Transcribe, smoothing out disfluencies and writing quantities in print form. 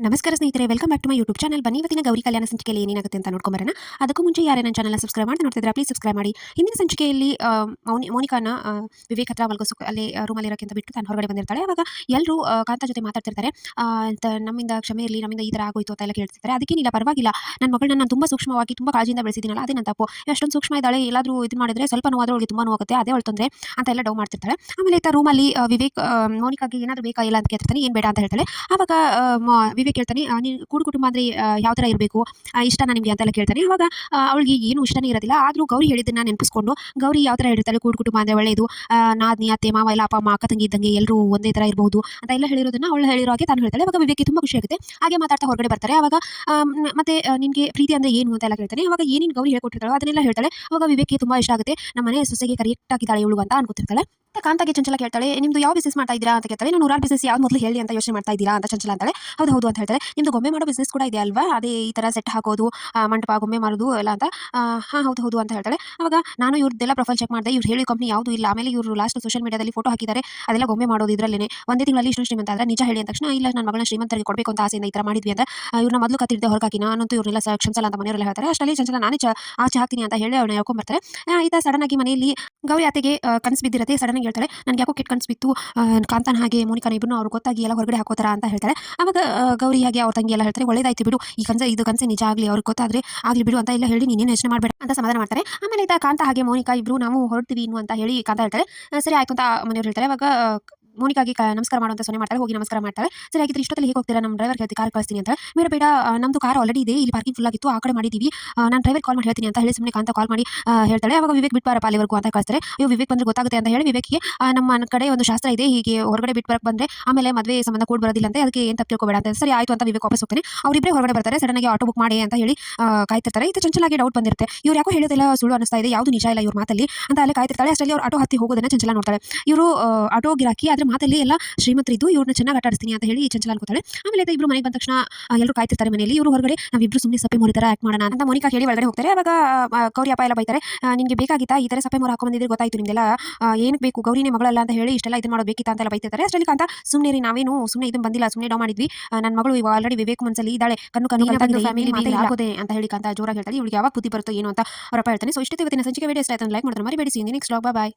ನಮಸ್ಕಾರ ಸ್ನೇಹಿತರೆ, welcome back to my YouTube channel. ಬನ್ನಿ ಇವತ್ತಿನ ಗೌರಿ ಕಲ್ಯಾಣ ಸಂಚಿಕೆಯಲ್ಲಿ ಏನಾಗುತ್ತೆ ಅಂತ ನೋಡ್ಕೊಂಬರೋಣ. ಅದಕ್ಕೂ ಮುಂಚೆ ಯಾರೇ ನನ್ನ ಚಾನಲ್ನ ಸಬ್ಸ್ಕ್ರೈಬ್ ಮಾಡಿ ನೋಡ್ತಿದ್ರೆ ಪ್ಲೀಸ್ ಸಬ್ಸ್ಕ್ರೈಬ್ ಮಾಡಿ. ಹಿಂದಿನ ಸಂಚಿಕೆಯಲ್ಲಿ ಮೋನಿಕಾನ ವಿವೇಕ್ ಹತ್ರ ಮಲ್ಗೋಸು ಅಲ್ಲಿ ರೂಮಲ್ಲಿ ಇರೋಕ್ಕಿಂತ ಬಿಟ್ಟು ತಾನು ಹೊರಗಡೆ ಬಂದಿರ್ತಾಳೆ. ಆವಾಗ ಎಲ್ಲರೂ ಕಾಂತ ಜೊತೆ ಮಾತಾಡ್ತಿರ್ತಾರೆ. ಅಂತ ನಮ್ಮಿಂದ ಕ್ಷಮೆ ಇರಲಿ, ನಮ್ಮಿಂದ ಈ ಥರ ಆಗೋಯ್ತು ಅಂತ ಎಲ್ಲ ಕೇಳ್ತಿರ್ತಾರೆ. ಅದಕ್ಕೇನಿಲ್ಲ, ಪರವಾಗಿಲ್ಲ, ನನ್ನ ಮಗಳನ್ನ ನಾನು ತುಂಬ ಸೂಕ್ಷ್ಮವಾಗಿ ತುಂಬ ಕಾಳಜಿಯಿಂದ ಬೆಳೆಸಿದ್ದೀನಲ್ಲ, ಅದೇ ನನ್ನ ತಪ್ಪು. ಅಷ್ಟೊಂದು ಸೂಕ್ಷ್ಮ ಇದ್ದಾಳೆ, ಎಲ್ಲಾದರೂ ಇದು ಮಾಡಿದ್ರೆ ಸ್ವಲ್ಪ ನೋವಾದ್ರೆ ಅವಳಿಗೆ ತುಂಬ ನೋವಾಗುತ್ತೆ, ಅದೇ ಅವಳು ತೊಂದರೆ ಅಂತ ಎಲ್ಲ ಡೌ ಮಾಡ್ತಿರ್ತಾಳೆ. ಆಮೇಲೆ ಈತ ರೂಮಲ್ಲಿ ವಿವೇಕ್ ಮೋನಿಕಾಗೆ ಏನಾದರೂ ಬೇಕಾ ಇಲ್ಲ ಅಂತ ಕೇಳ್ತಿರ್ತಾನೆ. ಏನು ಬೇಡ ಅಂತ ಹೇಳ್ತಾಳೆ. ಆವಾಗ ವಿವೇಕ್ ಹೇಳ್ತಾನೆ, ನೀನು ಕೂಡು ಕುಟುಂಬ ಅಂದರೆ ಯಾವ ಥರ ಇರಬೇಕು, ಇಷ್ಟನಾ ನಿಮಗೆ ಅಂತೆಲ್ಲ ಕೇಳ್ತಾನೆ. ಆವಾಗ ಅವಳಿಗೆ ಏನು ಇಷ್ಟನೇ ಇರೋದಿಲ್ಲ. ಆದರೂ ಗೌರಿ ಹೇಳಿದ್ದನ್ನು ನೆನಪಿಸ್ಕೊಂಡು, ಗೌರಿ ಯಾವ ಥರ ಹೇಳಿರ್ತಾಳೆ, ಕೂಡು ಕುಟುಂಬ ಅಂದರೆ ಒಳ್ಳೆಯದು, ನಾದ್ನಿ ಅತ್ತೆ ಮಾವ ಎಲ್ಲ ಅಪ್ಪ ಅಮ್ಮ ಅಕ್ಕ ತಂಗಿ ಇದ್ದಂಗೆ ಎಲ್ಲರೂ ಒಂದೇ ಥರ ಇರಬಹುದು ಅಂತ ಎಲ್ಲ ಹೇಳಿರೋದನ್ನ ಅವಳು ಹೇಳಿರೋ ಹಾಗೆ ತಾನು ಹೇಳ್ತಾಳೆ. ಆವಾಗ ವಿವೇಕ್ಗೆ ತುಂಬ ಖುಷಿ ಆಗುತ್ತೆ. ಹಾಗೆ ಮಾತಾಡ್ತಾ ಹೊರಗಡೆ ಬರ್ತಾರೆ. ಆವಾಗ ಮತ್ತೆ ನಿನಗೆ ಪ್ರೀತಿ ಅಂದರೆ ಏನು ಅಂತೆಲ್ಲ ಕೇಳ್ತಾನೆ. ಆವಾಗ ಏನೇನು ಗೌರಿ ಹೇಳ್ಕೊಟ್ಟಿರ್ತಾಳೋ ಅದನ್ನೆಲ್ಲ ಹೇಳ್ತಾಳೆ. ಆವಾಗ ವಿವೇಕ್ಗೆ ತುಂಬ ಇಷ್ಟ ಆಗುತ್ತೆ. ನಮ್ಮ ಮನೆ ಸೊಸೆಗೆ ಕರೆಕ್ಟ್ ಆಗಿದ್ದಾಳೆ ಇವಳು ಅಂತ ಅನ್ಕೊತಿರ್ತಾಳೆ. ಕಾಂತಾಗೆ ಚಂಚಲ ಕೇಳ್ತಾಳೆ, ನಿಮ್ದು ಯಾವ ಬಿಸ್ನೆಸ್ ಮಾಡ್ತಾ ಇದ್ದೀರಾ ಅಂತ ಕೇಳ್ತಾಳೆ. ನಾನು ನೂರಾರು ಬಿಸ್ನೆಸ್ ಯಾವ್ದು ಮೊದಲು ಹೇಳಿ ಅಂತ ಯೋಚನೆ ಮಾಡ್ತಾ ಇದ್ದೀರಾ ಅಂತ ಚಂಚಲ ಅಂತಾಳೆ. ಹೌದು ಹೌದು ಅಂತ ಹೇಳ್ತಾರೆ. ನಿಮ್ದು ಗೊಂಬೆ ಮಾಡೋ ಬಿಸ್ನೆಸ್ ಕೂಡ ಇದೆ ಅಲ್ವಾ, ಅದೇ ಈ ಥರ ಸೆಟ್ ಹಾಕೋದು, ಮಂಟಪ ಗೊಂಬೆ ಮಾಡೋದು ಎಲ್ಲ ಅಂತ. ಹಾಂ ಹೌದು ಹೌದು ಅಂತ ಹೇಳ್ತಾಳೆ. ಆವಾಗ ನಾನು ಇವ್ರದ್ದೆಲ್ಲ ಪ್ರೊಫೈಲ್ ಚೆಕ್ ಮಾಡಿದೆ, ಇವ್ರು ಹೇಳಿ ಕಂಪ್ನಿ ಯಾವುದು ಇಲ್ಲ. ಆಮೇಲೆ ಇವರು ಲಾಸ್ಟ್ ಸೋಷಿಯಲ್ ಮೀಡಿಯಾದಲ್ಲಿ ಫೋಟೋ ಹಾಕಿದ್ದಾರೆ, ಅದೆಲ್ಲ ಗೊಂಬೆ ಮಾಡೋದು ಇದರಲ್ಲೇ ಒಂದೇ ತಿಂಗಳಲ್ಲಿ ಇಷ್ಟು ಶ್ರೀಮಂತ ಆದರೆ ನಿಜ ಹೇಳಿ ಅಂದ ತಕ್ಷಣ, ಇಲ್ಲ ನನ್ನ ಮಗಳನ್ನ ಶ್ರೀಮಂತರಿಗೆ ಕೊಡಬೇಕು ಅಂತ ಆಸೆಯಿಂದ ಈ ಥರ ಮಾಡಿದ್ವಿ ಅಂತ ಇವ್ರನ್ನ ಮೊದಲು ಕತ್ತಿಡ್ದೆ ಹೊರಗಾಕಿ, ನಾನಂತೂ ಇವ್ರನ್ನೆಲ್ಲ ಕ್ಷಮಿಸಲ್ಲ ಅಂತ ಮನೆಯವರೆಲ್ಲ ಹೇಳ್ತಾರೆ. ಅಷ್ಟರಲ್ಲಿ ಚಂಚಲ ನಾನೇ ಆಚೆ ಹಾಕ್ತೀನಿ ಅಂತ ಹೇಳಿ ಅವ್ರನ್ನ ಹೇಳ್ಕೊಂಡ್ಬರ್ತಾರೆ. ಈತ ಸಡನ್ ಆಗಿ ಮನೆಯಲ್ಲಿ ಗೌರಿ ಅತ್ತೆಗೆ ಕನಸು ಬಿದ್ದಿರುತ್ತೆ. ಸಡನ್ ಆಗಿ ಹೇಳ್ತಾಳೆ, ನನಗೆ ಯಾಕೋ ಕೆಟ್ಟ ಕನಸು ಬಿತ್ತು, ಕಾಂತನ ಹಾಗೆ ಮೋನಿಕಾನ ಇಬ್ಬರು ಅವ್ರು ಗೊತ್ತಾಗಿ ಎಲ್ಲ ಹೊರಗಡೆ ಹಾಕೋತಾರ ಅಂತ ಹೇಳ್ತಾಳೆ. ಆವಾಗ ಗೌರಿ ಹಾಗೆ ಅವ್ರ ತಂಗಿ ಎಲ್ಲ ಹೇಳ್ತಾರೆ, ಒಳ್ಳೇದಾಯ್ತು ಬಿಡು, ಈ ಇದು ಕನಸೆ ನಿಜ ಆಗಲಿ, ಅವ್ರಿಗೆ ಗೊತ್ತಾದ್ರೆ ಆಗಲಿ ಬಿಡು ಅಂತ ಎಲ್ಲ ಹೇಳಿ ನೀನೇನು ಯೋಚನೆ ಮಾಡಬೇಡ ಅಂತ ಸಮಾಧಾನ ಮಾಡ್ತಾರೆ. ಆಮೇಲೆ ಈತ ಕಾಂತ ಹಾಗೆ ಮೋನಿಕಾ ಇಬ್ರು ನಾವು ಹೊರಡ್ತೀವಿ ಇನ್ನು ಅಂತ ಹೇಳಿ ಕಾಂತ ಹೇಳ್ತಾರೆ. ಸರಿ ಆಯ್ತು ಅಂತ ಮನೆಯವ್ರು ಹೇಳ್ತಾರೆ. ಅವಾಗ ಮೋನಿಕಾಗೆ ನಮಸ್ಕಾರ ಮಾಡುವಂತ ಸೊನ್ನೆ ಮಾಡ್ತಾಳೆ. ಹೋಗಿ ನಮಸ್ಕಾರ ಮಾಡ್ತಾಳೆ. ಸರಿ ಆಗಿದ್ರೆ ಇಷ್ಟೊತ್ತಲ್ಲಿ ಹೇಗೆ ಹೋಗ್ತೀರಾ, ನಮ್ಮ ಡ್ರೈವರ್ ಹೇಳ್ತಿ ಕಾರ್ ಕಳಿಸ್ತೀನಿ ಅಂತ. ಬೇಡ ಬೇಡ, ನಮ್ಮದು ಕಾರ್ ಆಲ್ರೆಡಿ ಇದೆ, ಇಲ್ಲಿ ಪಾರ್ಕಿಂಗ್ ಫುಲ್ ಆಗಿತ್ತು, ಆ ಕಡೆ ಮಾಡಿದ್ದೀವಿ, ನಾನು ಡ್ರೈವರ್ ಕಾಲ್ ಮಾಡಿ ಹೇಳ್ತೀನಿ ಅಂತ ಹೇಳಿ ಸುಮ್ಮನೆ ಕಾಂತ ಕಾಲ್ ಮಾಡಿ ಹೇಳ್ತಾಳೆ. ಅವಾಗ ವಿವೇಕ್ ಬಿಟ್ಬಾರಪ್ಪ ಅಲ್ಲಿವರೆಗೂ ಅಂತ ಕಳಿಸ್ತಾರೆ. ವಿವೇಕ್ ಬಂದ್ರೆ ಗೊತ್ತಾಗುತ್ತೆ ಅಂತ ಹೇಳಿ ವಿವೇಕ್ಗೆ ನಮ್ಮ ಕಡೆ ಒಂದು ಶಾಸ್ತ್ರ ಇದೆ, ಹೀಗೆ ಹೊರಗಡೆ ಬಿಟ್ಟು ಬರಕ್ಕೆ ಬಂದ್ರೆ ಆಮೇಲೆ ಮದುವೆ ಸಂಬಂಧ ಕೂಡ ಬರೋದಿಲ್ಲ ಅಂತ, ಅದಕ್ಕೆ ಏನು ತಪ್ಪು ತಿಳ್ಕೊಬೇಡ ಅಂತ. ಸರಿ ಆಯ್ತು ಅಂತ ವಿವೇಕ್ ವಾಪಸ್ ಹೋಗ್ತಾನೆ. ಅವರಿಬ್ಬರೇ ಹೊರಗಡೆ ಬರ್ತಾರೆ. ಸಡನ್ ಆಗಿ ಆಟೋ ಬುಕ್ ಮಾಡಿ ಅಂತ ಹೇಳಿ ಕಾಯ್ತಿರ್ತಾರೆ. ಇದು ಚಂಚಲಾಗಿ ಡೌಟ್ ಬಂದಿರುತ್ತೆ, ಇವ್ರು ಯಾಕೋ ಹೇಳೋದೆಲ್ಲ ಸುಳ್ಳು ಅನಿಸ್ತಾ ಇದೆ, ಯಾವುದು ನಿಜ ಇಲ್ಲ ಇವ್ರ ಮಾತಲ್ಲಿ ಅಂತ ಅಲ್ಲೇ ಕಾಯ್ತಿರ್ತಾಳೆ. ಅಷ್ಟರಲ್ಲಿ ಅವ್ರು ಆಟೋ ಹತ್ತಿ ಹೋಗೋದನ್ನ ಚಂಚಲ ನೋಡ್ತಾಳೆ. ಇವರು ಆಟೋ ಗಿರಾಕಿ, ಆದ್ರೆ ಮಾತಲ್ಲಿ ಎಲ್ಲ ಶ್ರೀಮಂತರಿದ್ದು, ಇವ್ರನ್ನ ಚೆನ್ನಾಗಿ ಆಟ ಆಡಿಸ್ತೀನಿ ಅಂತ ಹೇಳಿ ಚಂಚಲ ಅನ್ಕೋತಾಳೆ. ಆಮೇಲೆ ಇಬ್ರು ಮನೆಗೆ ಬಂದ ತಕ್ಷಣ ಎಲ್ಲರೂ ಕಾಯ್ತಿರ್ತಾರೆ ಮನೆಯಲ್ಲಿ. ಇವರು ಹೊರಗಡೆ ನಾವಿಬ್ರು ಸುಮ್ಮನೆ ಸಪ್ಪೆ ಮೋರಿ ಥರ ಆಕ್ಟ್ ಮಾಡೋಣ ಅಂತ ಮೋನಿಕಾ ಹೇಳಿ ಒಳಗಡೆ ಹೋಗ್ತಾರೆ. ಅವಾಗ ಗೌರಿ ಅಪ್ಪ ಎಲ್ಲ ಬೈತಾರೆ, ನಿಮಗೆ ಬೇಕಾಗಿತ್ತಾ ಈ ಥರ ಸಪ್ಪೆ ಮೋರ ಹಾಕೊಂಡ್ಬಂದಿದ್ರೆ, ಗೊತ್ತಾಯ್ತು ನಿಮ್ದೆಲ್ಲ ಏನಕ್ಕೆ ಬೇಕು, ಗೌರಿನೇ ಮಗಳಲ್ಲ ಅಂತ ಹೇಳಿ ಇಷ್ಟೆಲ್ಲ ಇದು ಮಾಡೋದು ಬೇಕಿತ್ತ ಅಂತೆಲ್ಲ ಬೈತಿರ್ತಾರೆ. ಅಷ್ಟರಲ್ಲಿ ಕಾಂತ ಸುಮ್ಮನೆ ರೀ, ನಾವೇನು ಸುಮ್ಮನೆ ಇದನ್ನು ಬಂದಿಲ್ಲ, ಸುಮ್ಮನೆ ಡೌ ಮಾಡಿದ್ವಿ, ನನ್ನ ಮಗಳು ಇವಾಗ ಆಲ್ರೆಡಿ ವಿವೇಕ್ ಮನಸ್ಸಲ್ಲಿ ಇದ್ದಾಳೆ, ಕಣ್ಣು ಕಣ್ಣು ಫ್ಯಾಮಿಲಿ ಆಗೋದೆ ಅಂತ ಹೇಳಿ ಕಾಂತ ಜೋರಾಗಿ ಹೇಳ್ತಾಳೆ. ಇವಳಿಗೆ ಯಾವಾಗ ಬುದ್ಧಿ ಬರುತ್ತೋ ಏನು ಅಂತ ಅವರಪ್ಪ ಹೇಳ್ತಾನೆ. ಸೊ ಇಷ್ಟೇ ಇವತ್ತಿನ ಸಂಚಿಕೆ ವಿಡಿಯೋ ಇಷ್ಟ ಆಯ್ತು ಲೈಕ್ ಮಾಡಿದ್ರೆ ಮರಿಬೇಡಿ. ಸಿ ನೆಕ್ಸ್ಟ್ ವ್ಲಾಗ್, ಬಾಯ್.